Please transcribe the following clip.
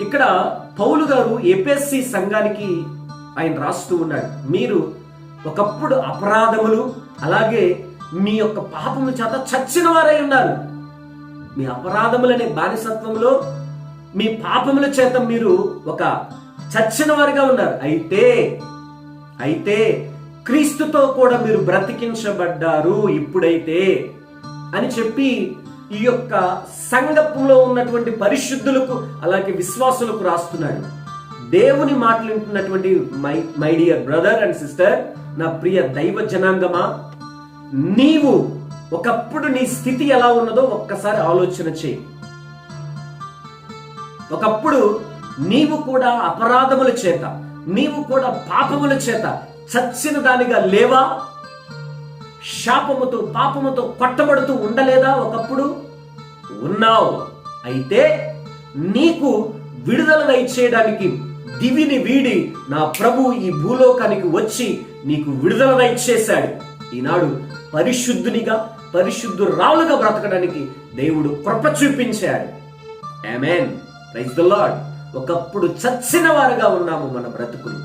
ఇక్కడ పౌలు గారు ఎఫెసీ సంఘానికి ఆయన రాస్తూ ఉన్నాడు, మీరు ఒకప్పుడు అపరాధములు అలాగే మీ యొక్క పాపముల చేత చచ్చిన వారై ఉన్నారు. మీ అపరాధములనే బానిసత్వంలో మీ పాపముల చేత మీరు ఒక చచ్చిన వారిగా ఉన్నారు. అయితే క్రీస్తుతో కూడా మీరు బ్రతికించబడ్డారు ఇప్పుడైతే అని చెప్పి ఈ యొక్క సంఘంలో ఉన్నటువంటి పరిశుద్ధులకు అలాగే విశ్వాసులకు రాస్తున్నాడు. దేవుని మాటలు వింటున్నటువంటి my dear brother and sister, నా ప్రియ దైవ జనాంగమా, నీవు ఒకప్పుడు నీ స్థితి ఎలా ఉన్నదో ఒక్కసారి ఆలోచన చేయి. ఒకప్పుడు నీవు కూడా అపరాధముల చేత, నీవు కూడా పాపముల చేత చచ్చిన దానిగా లేవా? శాపముతో పాపముతో కొట్టబడుతూ ఉండలేదా? ఒకప్పుడు ఉన్నావు. అయితే నీకు విడుదల దయచేయడానికి దివిని వీడి నా ప్రభు ఈ భూలోకానికి వచ్చి నీకు విడుదల దయచేశాడు. ఈనాడు పరిశుద్ధునిగా పరిశుద్ధురాలుగా బ్రతకడానికి దేవుడు కృప చూపించాడు. ఆమేన్. Praise the Lord. ఒకప్పుడు చచ్చిన వారుగా ఉన్నాము మన బ్రతుకులు.